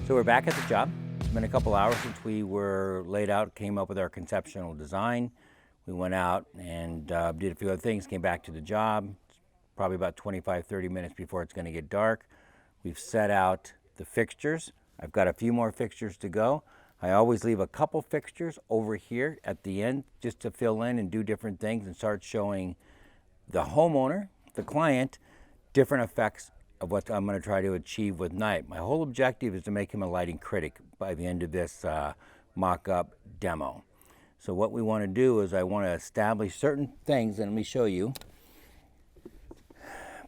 So we're back at the job. It's been a couple hours since we were laid out, came up with our conceptual design. We went out and did a few other things, came back to the job, probably about 25-30 minutes before it's going to get dark. We've set out the fixtures. I've got a few more fixtures to go. I always leave a couple fixtures over here at the end just to fill in and do different things and start showing the homeowner, the client, different effects of what I'm going to try to achieve with night. My whole objective is to make him a lighting critic by the end of this mock-up demo. So what we want to do is I want to establish certain things, and let me show you,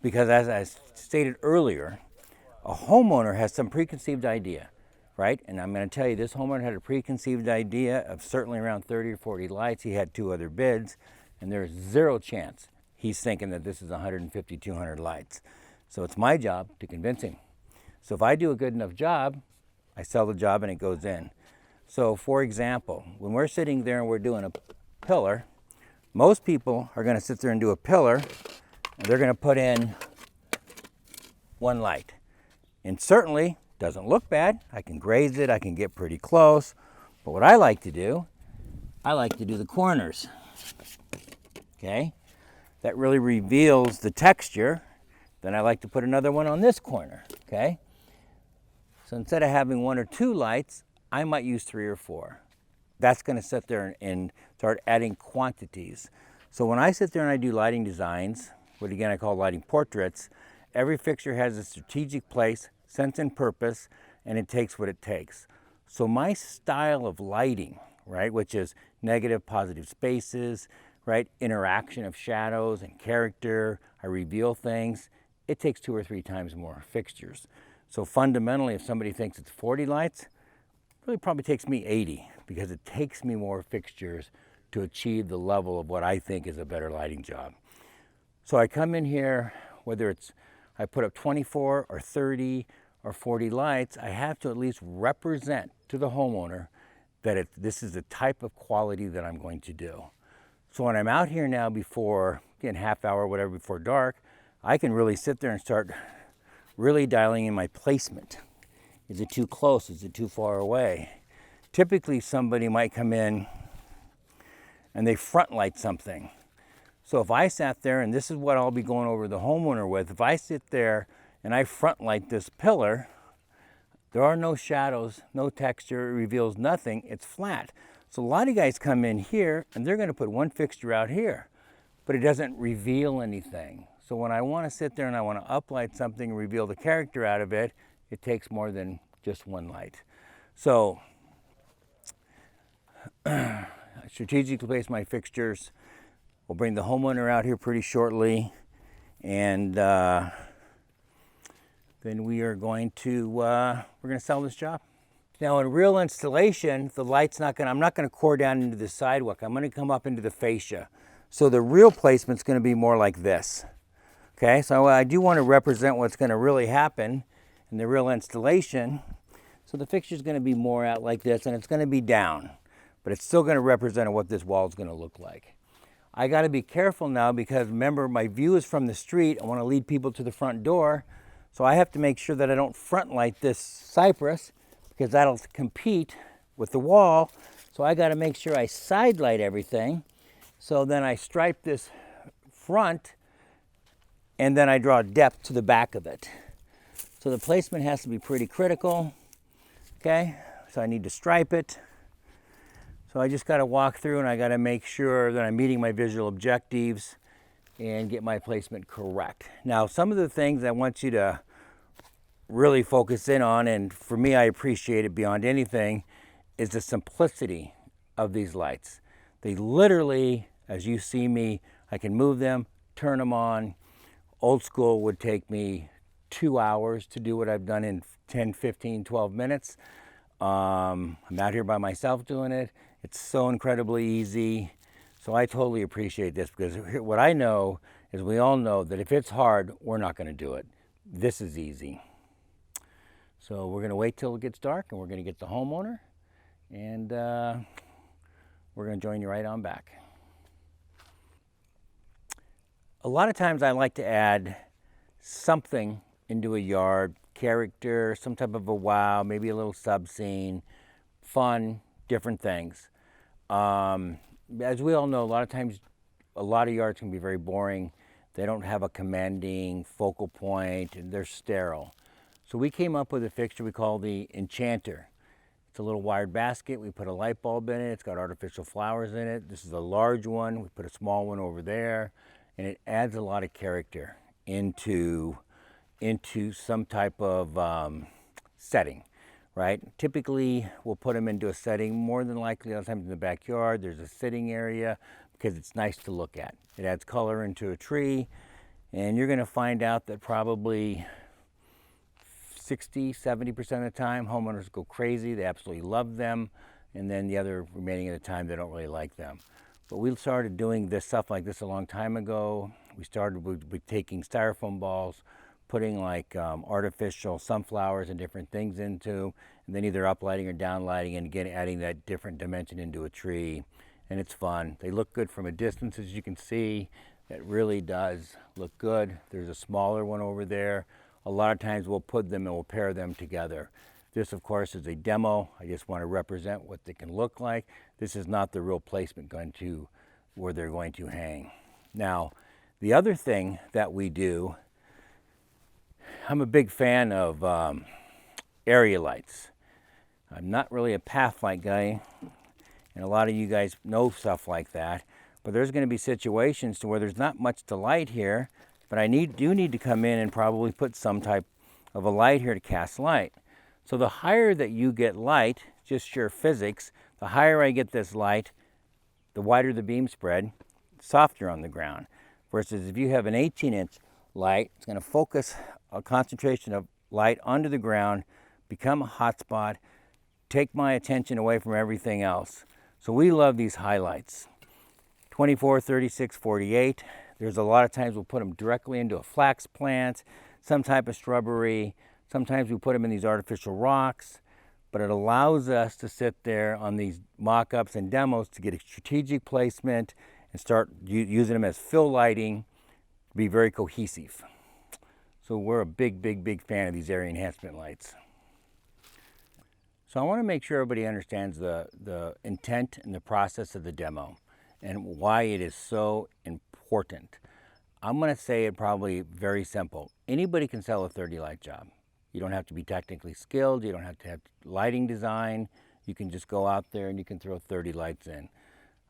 because as I stated earlier, a homeowner has some preconceived idea, right? And I'm going to tell you, this homeowner had a preconceived idea of certainly around 30 or 40 lights. He had 2 other bids, and there's zero chance he's thinking that this is 150, 200 lights. So it's my job to convince him. So if I do a good enough job, I sell the job and it goes in. So for example, when we're sitting there and we're doing a pillar, most people are going to sit there and do a pillar, and they're going to put in 1 light. And certainly doesn't look bad. I can graze it, I can get pretty close. But what I like to do the corners. Okay? That really reveals the texture. Then I like to put another one on this corner, okay? So instead of having 1 or 2 lights, I might use 3 or 4. That's gonna sit there and start adding quantities. So when I sit there and I do lighting designs, what again I call lighting portraits, every fixture has a strategic place, sense and purpose, and it takes what it takes. So my style of lighting, right, which is negative, positive spaces, right, interaction of shadows and character, I reveal things, it takes 2 or 3 times more fixtures. So fundamentally, if somebody thinks it's 40 lights, it really probably takes me 80, because it takes me more fixtures to achieve the level of what I think is a better lighting job. So I come in here, whether it's I put up 24 or 30 or 40 lights, I have to at least represent to the homeowner that this is the type of quality that I'm going to do. So when I'm out here now before, again, half hour, whatever, before dark, I can really sit there and start really dialing in my placement. Is it too close? Is it too far away? Typically somebody might come in and they front light something. So if I sat there, and this is what I'll be going over the homeowner with, if I sit there and I front light this pillar, there are no shadows, no texture, it reveals nothing, it's flat. So a lot of guys come in here and they're going to put 1 fixture out here, but it doesn't reveal anything. So when I want to sit there and I want to uplight something and reveal the character out of it, it takes more than just 1 light. So strategically place my fixtures. We'll bring the homeowner out here pretty shortly, and then we are going to we're going to sell this job. Now in real installation, the light's I'm not going to core down into the sidewalk. I'm going to come up into the fascia. So the real placement's going to be more like this. Okay, so I do want to represent what's going to really happen in the real installation. So the fixture's going to be more out like this, and it's going to be down, but it's still going to represent what this wall is going to look like. I got to be careful now, because remember, my view is from the street. I want to lead people to the front door, so I have to make sure that I don't front light this cypress, because that'll compete with the wall. So I got to make sure I side light everything. So then I stripe this front, and then I draw depth to the back of it. So the placement has to be pretty critical, okay? So I need to stripe it. So I just got to walk through and I got to make sure that I'm meeting my visual objectives and get my placement correct. Now, some of the things I want you to really focus in on, and for me, I appreciate it beyond anything, is the simplicity of these lights. They literally, as you see me, I can move them, turn them on. Old school would take me 2 hours to do what I've done in 10, 15, 12 minutes. I'm out here by myself doing it. It's so incredibly easy. So I totally appreciate this, because what I know is we all know that if it's hard, we're not going to do it. This is easy. So we're going to wait till it gets dark, and we're going to get the homeowner, and we're going to join you right on back. A lot of times I like to add something into a yard character, some type of a wow, maybe a little sub scene, fun, different things. As we all know, a lot of times, a lot of yards can be very boring. They don't have a commanding focal point, and they're sterile. So we came up with a fixture we call the Enchanter. It's a little wired basket. We put a light bulb in it. It's got artificial flowers in it. This is a large one. We put a small one over there, and it adds a lot of character into some type of setting, right? Typically, we'll put them into a setting, more than likely, a lot of times in the backyard. There's a sitting area because it's nice to look at. It adds color into a tree, and you're going to find out that probably 60–70% of the time, homeowners go crazy. They absolutely love them, and then the other remaining of the time, they don't really like them. But we started doing this stuff like this a long time ago. We started with taking styrofoam balls, putting like artificial sunflowers and different things into, and then either uplighting or downlighting, and again adding that different dimension into a tree. And it's fun. They look good from a distance, as you can see. It really does look good. There's a smaller one over there. A lot of times we'll put them and we'll pair them together. This, of course, is a demo. I just want to represent what they can look like. This is not the real placement where they're going to hang. Now, the other thing that we do, I'm a big fan of area lights. I'm not really a path light guy, and a lot of you guys know stuff like that, but there's going to be situations to where there's not much to light here, but I do need to come in and probably put some type of a light here to cast light. So the higher that you get light, just sheer physics, the higher I get this light, the wider the beam spread, softer on the ground. Versus if you have an 18-inch light, it's going to focus a concentration of light onto the ground, become a hot spot, take my attention away from everything else. So we love these highlights. 24, 36, 48. There's a lot of times we'll put them directly into a flax plant, some type of shrubbery. Sometimes we put them in these artificial rocks, but it allows us to sit there on these mock-ups and demos to get a strategic placement and start using them as fill lighting to be very cohesive. So we're a big, big, big fan of these area enhancement lights. So I want to make sure everybody understands the intent and the process of the demo and why it is so important. I'm going to say it probably very simple. Anybody can sell a 30 light job. You don't have to be technically skilled. You don't have to have lighting design. You can just go out there and you can throw 30 lights in.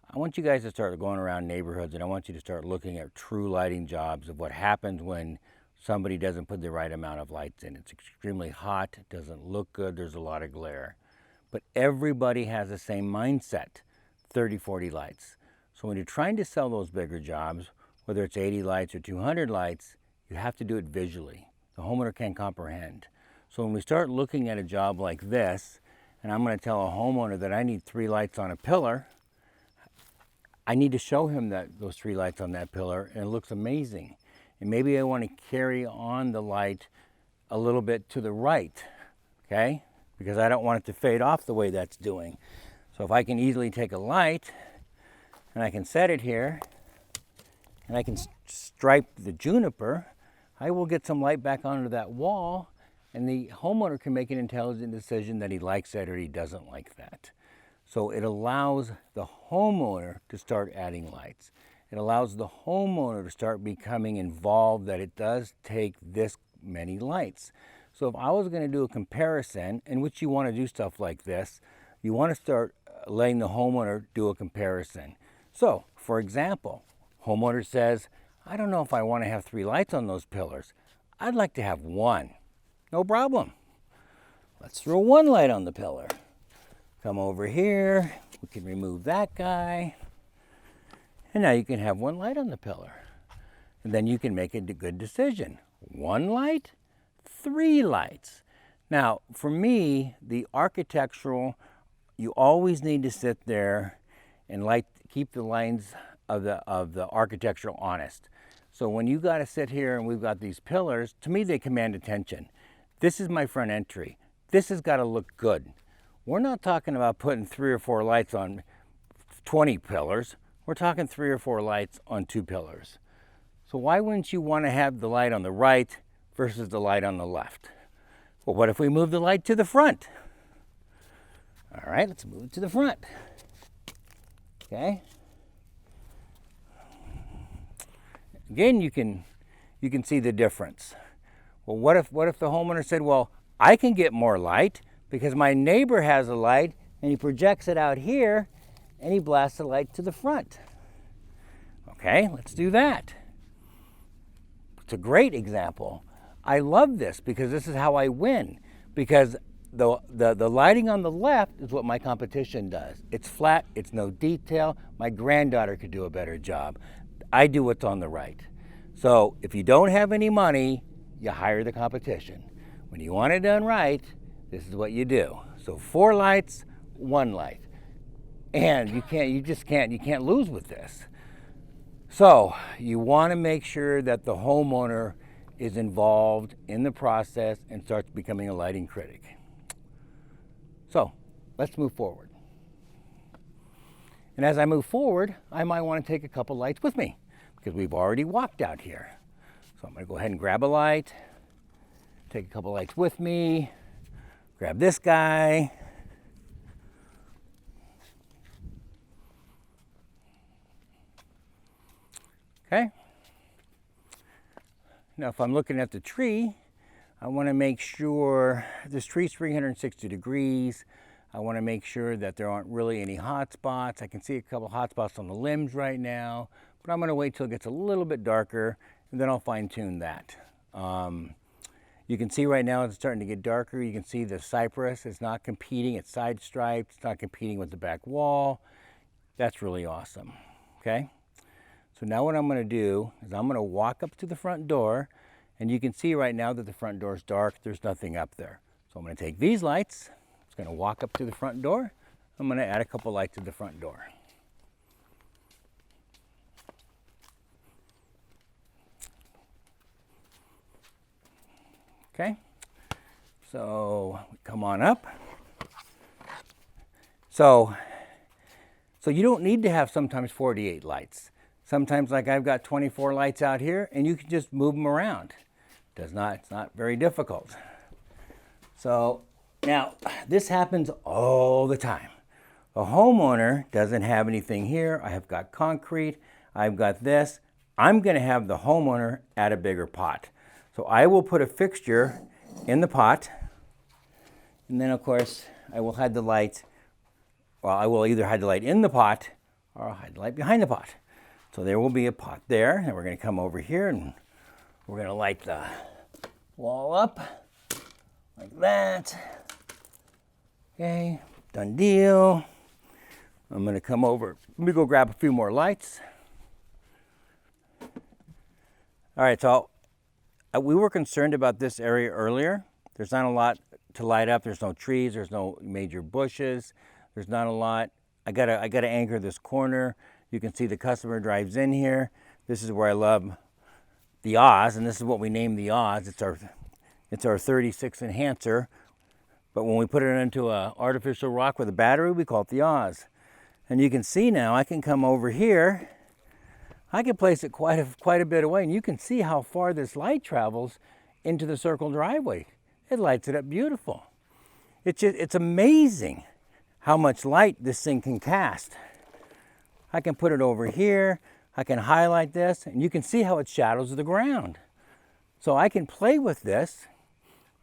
I want you guys to start going around neighborhoods, and I want you to start looking at true lighting jobs of what happens when somebody doesn't put the right amount of lights in. It's extremely hot. It doesn't look good. There's a lot of glare. But everybody has the same mindset, 30, 40 lights. So when you're trying to sell those bigger jobs, whether it's 80 lights or 200 lights, you have to do it visually. The homeowner can't comprehend. So when we start looking at a job like this, and I'm going to tell a homeowner that I need 3 lights on a pillar, I need to show him those 3 lights on that pillar, and it looks amazing. And maybe I want to carry on the light a little bit to the right, okay? Because I don't want it to fade off the way that's doing. So if I can easily take a light, and I can set it here, and I can stripe the juniper, I will get some light back onto that wall, and the homeowner can make an intelligent decision that he likes that or he doesn't like that. So it allows the homeowner to start adding lights. It allows the homeowner to start becoming involved that it does take this many lights. So if I was going to do a comparison, in which you want to do stuff like this, you want to start letting the homeowner do a comparison. So, for example, homeowner says, I don't know if I want to have 3 lights on those pillars. I'd like to have 1. No problem. Let's throw 1 light on the pillar. Come over here. We can remove that guy. And now you can have 1 light on the pillar. And then you can make a good decision. 1 light, 3 lights. Now, for me, the architectural, you always need to sit there and keep the lines of the architectural honest. So when you got to sit here and we've got these pillars, to me they command attention. This is my front entry. This has got to look good. We're not talking about putting 3 or 4 lights on 20 pillars. We're talking 3 or 4 lights on 2 pillars. So why wouldn't you want to have the light on the right versus the light on the left? Well, what if we move the light to the front? All right, let's move it to the front. Okay. Again, you can see the difference. Well, what if the homeowner said, well, I can get more light because my neighbor has a light and he projects it out here and he blasts the light to the front. Okay, let's do that. It's a great example. I love this because this is how I win, because the lighting on the left is what my competition does. It's flat, it's no detail. My granddaughter could do a better job. I do what's on the right. So if you don't have any money, you hire the competition. When you want it done right, this is what you do. So 4 lights, 1 light. And you can't lose with this. So you want to make sure that the homeowner is involved in the process and starts becoming a lighting critic. So let's move forward. And as I move forward, I might want to take a couple lights with me because we've already walked out here. So I'm going to go ahead and grab a light, take a couple lights with me, grab this guy. Okay. Now if I'm looking at the tree, I want to make sure this tree's 360 degrees. I want to make sure that there aren't really any hot spots. I can see a couple hot spots on the limbs right now, but I'm going to wait till it gets a little bit darker and then I'll fine tune that. You can see right now it's starting to get darker. You can see the cypress is not competing. It's side striped. It's not competing with the back wall. That's really awesome. Okay. So now what I'm going to do is I'm going to walk up to the front door, and you can see right now that the front door is dark. There's nothing up there. So I'm going to take these lights. I'm going to walk up to the front door. I'm going to add a couple lights to the front door. Okay. So come on up. So you don't need to have sometimes 48 lights. Sometimes, like I've got 24 lights out here, and you can just move them around. It's not very difficult. So now, this happens all the time. A homeowner doesn't have anything here. I have got concrete. I've got this. I'm going to have the homeowner add a bigger pot. So I will put a fixture in the pot, and then, of course, I will hide the light. Well, I will either hide the light in the pot, or I'll hide the light behind the pot. So there will be a pot there, and we're going to come over here and we're going to light the wall up like that. Okay, done deal. I'm going to come over. Let me go grab a few more lights. All right, so we were concerned about this area earlier. There's not a lot to light up. There's no trees. There's no major bushes. There's not a lot. I gotta anchor this corner. You can see the customer drives in here. This is where I love the Oz, and this is what we named the Oz. It's our 36 enhancer, but when we put it into an artificial rock with a battery, we call it the Oz. And you can see now I can come over here. I can place it quite a bit away, and you can see how far this light travels into the circle driveway. It lights it up beautiful. It's amazing how much light this thing can cast. I can put it over here, I can highlight this, and you can see how it shadows the ground. So I can play with this.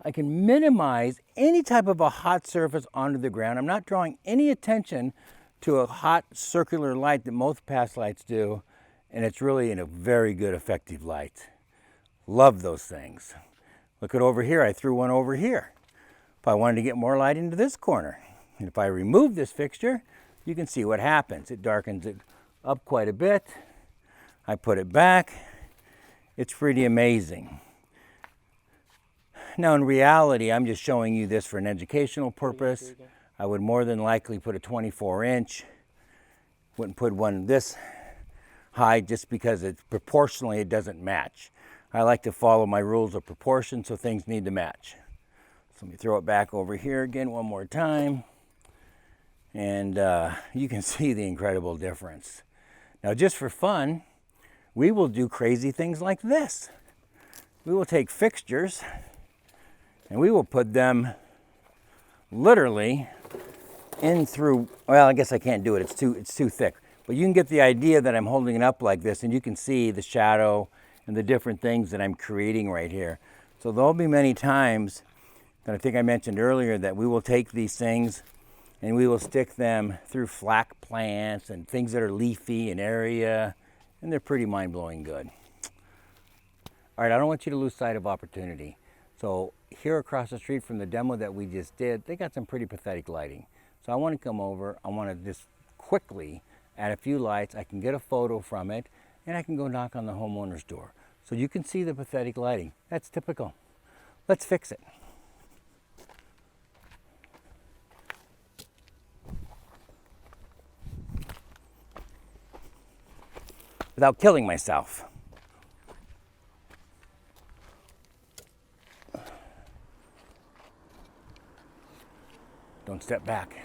I can minimize any type of a hot surface onto the ground. I'm not drawing any attention to a hot circular light that most past lights do, and it's really a very good effective light. Love those things. Look at over here, I threw one over here. If I wanted to get more light into this corner, and if I remove this fixture, you can see what happens. It darkens it up quite a bit. I put it back. It's pretty amazing. Now in reality, I'm just showing you this for an educational purpose. I would more than likely put a 24-inch. Wouldn't put one this high just because proportionally it doesn't match. I like to follow my rules of proportion, so things need to match. So let me throw it back over here again one more time. And you can see the incredible difference. Now just for fun, we will do crazy things like this. We will take fixtures And we will put them literally in through, well, I guess I can't do it, it's too thick. But you can get the idea that I'm holding it up like this, and you can see the shadow and the different things that I'm creating right here. So there'll be many times that I think I mentioned earlier that we will take these things and we will stick them through flax plants and things that are leafy in area, and they're pretty mind-blowing good. All right, I don't want you to lose sight of opportunity. So here across the street from the demo that we just did, they got some pretty pathetic lighting. So I want to come over, I want to just quickly add a few lights, I can get a photo from it, and I can go knock on the homeowner's door. So you can see the pathetic lighting. That's typical. Let's fix it. Without killing myself. Don't step back.